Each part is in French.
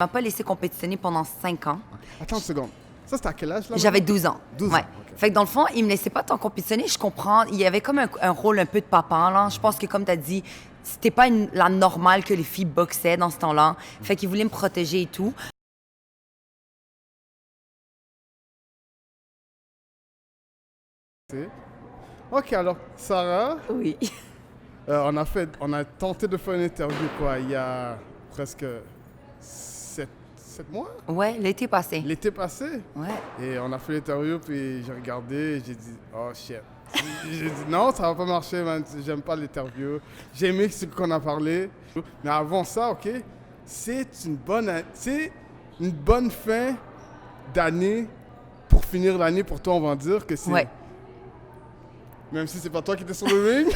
m'a pas laissé compétitionner pendant 5 ans. Attends une seconde. Ça, c'était à quel âge, là? J'avais 12 ans. 12 ouais. ans, OK. Fait que dans le fond, il me laissait pas tant compétitionner. Je comprends. Il y avait comme un rôle un peu de papa, là. Je pense que, comme tu as dit, c'était pas la normale que les filles boxaient dans ce temps-là. Fait qu'il voulait me protéger et tout. OK, alors, Sarah, Oui. on a tenté de faire une interview, quoi, il y a presque 7 mois? Ouais, l'été passé. L'été passé. Ouais. Et on a fait l'interview, puis j'ai regardé et j'ai dit, oh shit. J'ai dit, non, ça va pas marcher, man. J'aime pas l'interview. J'ai aimé ce qu'on a parlé. Mais avant ça, OK, c'est une bonne fin d'année pour finir l'année. Pour toi, on va dire que c'est... Ouais. Même si c'est pas toi qui étais sur le ring.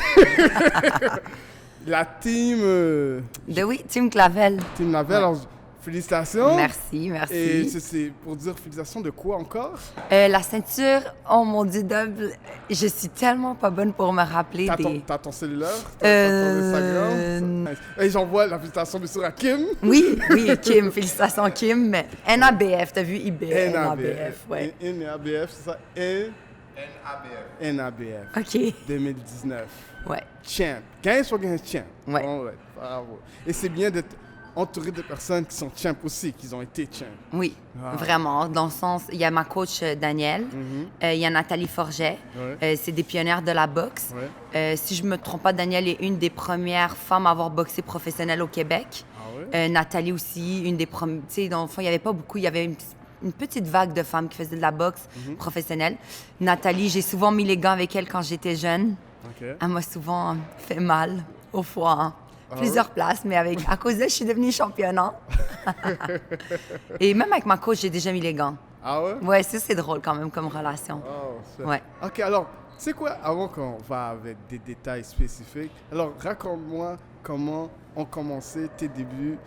La team... Oui, Team Clavel. Team Navel, Ouais. alors, félicitations. Merci, merci. Et c'est pour dire félicitations de quoi encore? La ceinture, oh mon Dieu, double. Je suis tellement pas bonne pour me rappeler des... T'as ton cellulaire? T'as ton Instagram? Et j'envoie la félicitation bien sûr à Kim. Oui, Kim, félicitations Kim. Mais NABF, t'as vu IB, NABF, ouais. NABF, c'est ça? NABF. OK. 2019. Ouais. Champ. Gagne soit gagne champ. Ouais. Bon, ouais. Bravo. Et c'est bien d'être entouré de personnes qui sont champ aussi, qui ont été champ. Oui, Ah. vraiment. Dans le sens, il y a ma coach Danielle, il y a Nathalie Forget, Ouais. c'est des pionnières de la boxe. Ouais. Si je me trompe pas, Danielle est une des premières femmes à avoir boxé professionnelle au Québec. Ah ouais? Nathalie aussi, une des premières. Tu sais, dans le fond, il n'y avait pas beaucoup, il y avait une petite vague de femmes qui faisaient de la boxe professionnelle. Nathalie, j'ai souvent mis les gants avec elle quand j'étais jeune. OK. Elle m'a souvent fait mal au foie. Hein. Ah Plusieurs places, mais à cause d'elle, je suis devenue championne. Hein. Et même avec ma coach, j'ai déjà mis les gants. Ah ouais? Ouais, ça, c'est drôle quand même comme relation. Oh, c'est... Ouais. OK, alors, tu sais quoi, avant qu'on va avec des détails spécifiques, alors raconte-moi comment ont commencé tes débuts,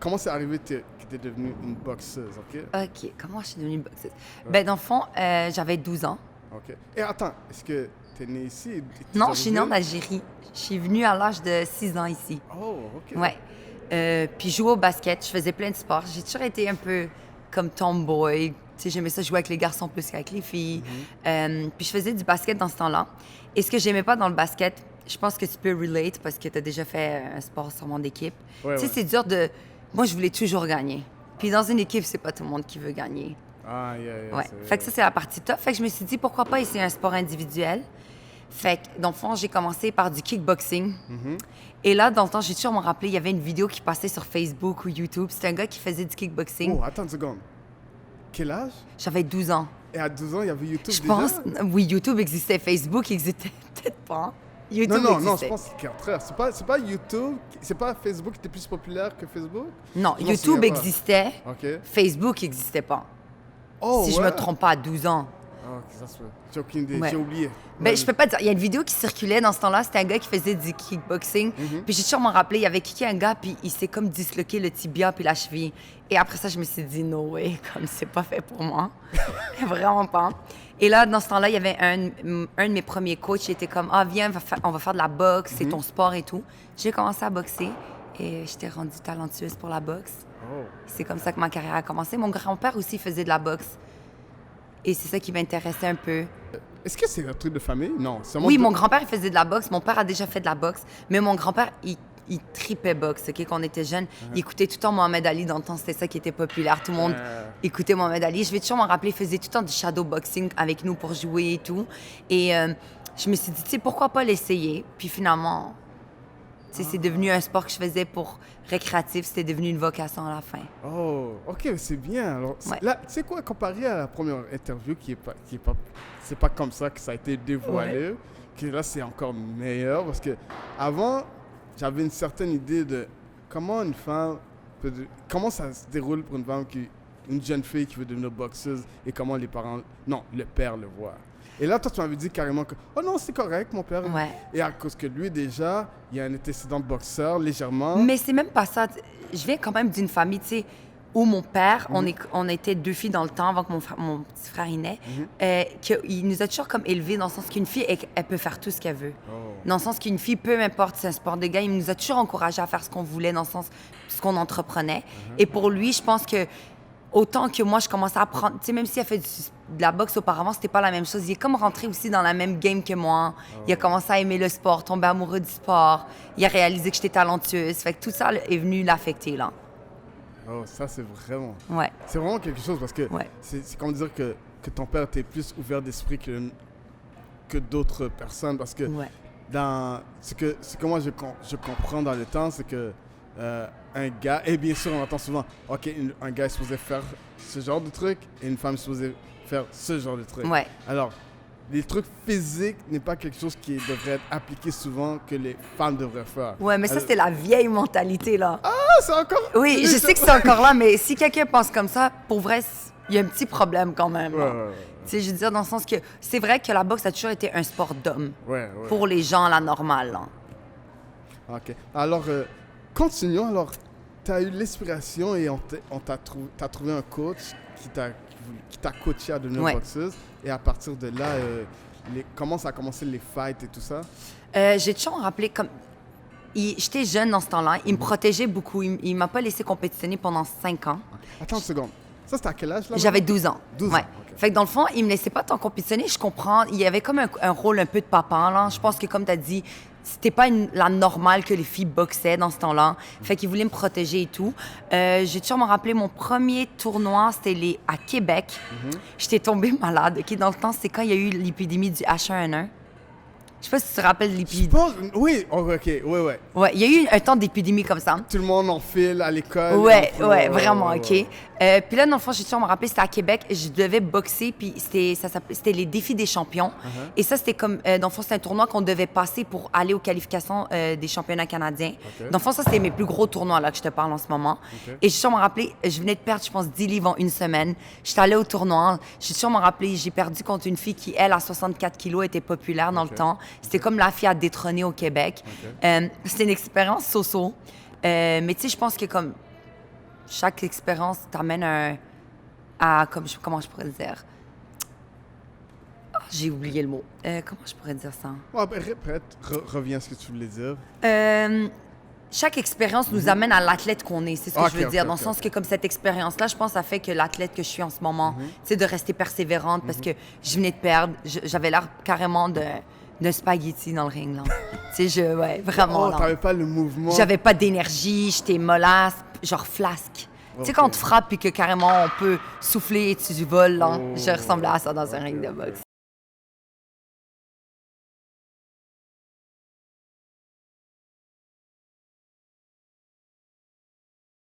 comment c'est arrivé que tu es devenue une boxeuse, OK? OK, comment je suis devenue boxeuse? Ben, dans le fond, j'avais 12 ans. OK. Et attends, est-ce que tu es née ici? Non, je suis née en Algérie. Je suis venue à l'âge de 6 ans ici. Oh, OK. Ouais. Puis je jouais au basket, je faisais plein de sports. J'ai toujours été un peu comme tomboy. Tu sais, j'aimais ça jouer avec les garçons plus qu'avec les filles. Puis je faisais du basket dans ce temps-là. Et ce que j'aimais pas dans le basket, je pense que tu peux relate parce que tu as déjà fait un sport sûrement d'équipe. Ouais, Tu sais, ouais. c'est dur de... Moi, je voulais toujours gagner. Puis dans une équipe, c'est pas tout le monde qui veut gagner. Ah, yeah, Ouais. Fait que ça, c'est la partie top. Fait que je me suis dit, pourquoi pas essayer un sport individuel? Fait que, dans le fond, j'ai commencé par du kickboxing. Et là, dans le temps, j'ai toujours me rappelé, il y avait une vidéo qui passait sur Facebook ou YouTube. C'était un gars qui faisait du kickboxing. Oh, attends une seconde. Quel âge? J'avais 12 ans. Et à 12 ans, il y avait YouTube Je déjà? pense, oui, YouTube existait, Facebook existait peut-être pas. YouTube Non, existait. je pense que c'est le contraire. C'est pas YouTube, c'est pas Facebook qui était plus populaire que Facebook? Non, Je m'en YouTube souviens pas. existait, OK. Facebook n'existait pas. Oh, si je me trompe pas, à 12 ans. Ah, ok, ça se fait. J'ai aucune idée, Ouais. j'ai oublié. Ben, je peux pas dire. Il y a une vidéo qui circulait dans ce temps-là. C'était un gars qui faisait du kickboxing. Puis j'ai toujours m'en rappelé. Il avait kické un gars, puis il s'est comme disloqué le tibia puis la cheville. Et après ça, je me suis dit, no way, comme c'est pas fait pour moi. Vraiment pas. Et là, dans ce temps-là, il y avait un de mes premiers coachs qui était comme, ah, viens, on va faire de la boxe, c'est ton sport et tout. J'ai commencé à boxer et j'étais rendue talentueuse pour la boxe. Oh. C'est comme ça que ma carrière a commencé. Mon grand-père aussi faisait de la boxe. Et c'est ça qui m'intéressait un peu. Est-ce que c'est un truc de famille? Non, c'est Oui, mon grand-père, il faisait de la boxe. Mon père a déjà fait de la boxe. Mais mon grand-père, il tripait boxe, OK? Quand on était jeune, il écoutait tout le temps Mohamed Ali. Dans le temps, c'était ça qui était populaire. Tout le monde écoutait Mohamed Ali. Je vais toujours m'en rappeler, il faisait tout le temps du shadow boxing avec nous pour jouer et tout. Et je me suis dit, tu sais, pourquoi pas l'essayer? Puis finalement, tu sais, c'est devenu un sport que je faisais pour récréatif. C'était devenu une vocation à la fin. Oh, ok, c'est bien. Alors, Ouais. là, tu sais quoi, comparé à la première interview c'est pas comme ça que ça a été dévoilé, que là, c'est encore meilleur parce que avant, j'avais une certaine idée de comment une femme comment ça se déroule pour une jeune fille qui veut devenir boxeuse et comment les parents, non, le père le voit. Et là, toi, tu m'avais dit carrément que, oh non, c'est correct, mon père. Ouais. Et à cause que lui, déjà, il y a un antécédent de boxeur, légèrement. Mais c'est même pas ça. Je viens quand même d'une famille, tu sais, où mon père, on était 2 filles dans le temps avant que mon petit frère y naît, il nous a toujours comme élevés dans le sens qu'une fille, elle peut faire tout ce qu'elle veut. Dans le sens qu'une fille, peu importe si c'est un sport de gars, il nous a toujours encouragés à faire ce qu'on voulait, dans le sens ce qu'on entreprenait. Et pour lui, je pense que autant que moi, je commençais à apprendre, tu sais, même s'il a fait de la boxe auparavant, c'était pas la même chose. Il est comme rentré aussi dans la même game que moi. Il a commencé à aimer le sport, tomber amoureux du sport. Il a réalisé que j'étais talentueuse. Fait que tout ça est venu l'affecter, là. Oh, ça, c'est vraiment... Ouais. C'est vraiment quelque chose parce que c'est comme dire que ton père était plus ouvert d'esprit que d'autres personnes parce que dans ce que moi je comprends dans le temps, c'est que un gars, et bien sûr on entend souvent, ok, un gars est supposé faire ce genre de truc et une femme est supposée faire ce genre de truc. Ouais. Alors, les trucs physiques n'est pas quelque chose qui devrait être appliqué souvent que les femmes devraient faire. Ouais, mais ça, c'était la vieille mentalité, là. Ah, c'est encore... Oui, je sais que c'est encore là, mais si quelqu'un pense comme ça, pour vrai, il y a un petit problème quand même. Ouais. Tu sais, je veux dire, dans le sens que c'est vrai que la boxe a toujours été un sport d'homme. Ouais. Pour les gens, la normale, là. OK. Alors, continuons. Alors, tu as eu l'inspiration et t'as trouvé un coach qui t'a coaché à devenir boxeuse. Et à partir de là, comment ça a commencé les fights et tout ça? J'ai toujours rappelé comme... J'étais jeune dans ce temps-là. Il me protégeait beaucoup. Il m'a pas laissé compétitionner pendant 5 ans. Attends une seconde. Ça, c'était à quel âge, là? J'avais 12 ans. 12 ans, OK. Fait que dans le fond, il me laissait pas tant compétitionner. Je comprends. Il y avait comme un rôle un peu de papa, là. Je pense que, comme tu as dit, c'était pas la normale que les filles boxaient dans ce temps-là. Fait qu'il voulait me protéger et tout. J'ai toujours me rappelé mon premier tournoi, c'était à Québec. J'étais tombée malade. OK, dans le temps, c'est quand il y a eu l'épidémie du H1N1. Je sais pas si tu te rappelles l'épidémie. Oui, OK, ouais. Ouais, il y a eu un temps d'épidémie comme ça. Tout le monde en file à l'école. Ouais, vraiment, OK. Puis là, dans le fond, j'ai toujours me rappeler, c'était à Québec. Je devais boxer, puis c'était les défis des champions. Et ça, c'était comme, dans le fond, c'était un tournoi qu'on devait passer pour aller aux qualifications des championnats canadiens. Dans le fond, ça, c'était mes plus gros tournois, là, que je te parle en ce moment. Et j'ai toujours me rappeler, je venais de perdre, je pense, 10 livres en une semaine. J'étais allée au tournoi. J'ai toujours me rappeler, j'ai perdu contre une fille qui, elle, à 64 kilos, était populaire dans le temps. C'était comme la fille à détrôner au Québec. C'était une expérience so-so. Mais tu sais, je pense que comme chaque expérience t'amène comment je pourrais le dire? Oh, j'ai oublié le mot. Comment je pourrais dire ça? Ouais, répète, reviens à ce que tu voulais dire. Chaque expérience nous amène à l'athlète qu'on est, c'est ce que je veux dire. Dans le sens que comme cette expérience-là, je pense ça fait que l'athlète que je suis en ce moment, c'est de rester persévérante parce que je venais de perdre. J'avais l'air carrément de spaghetti dans le ring, là. Tu sais, vraiment, là. T'avais pas le mouvement. J'avais pas d'énergie, j'étais mollasse, genre flasque. Tu sais, quand on te frappe puis que carrément on peut souffler et tu voles, là, je ressemblais à ça dans un ring de boxe.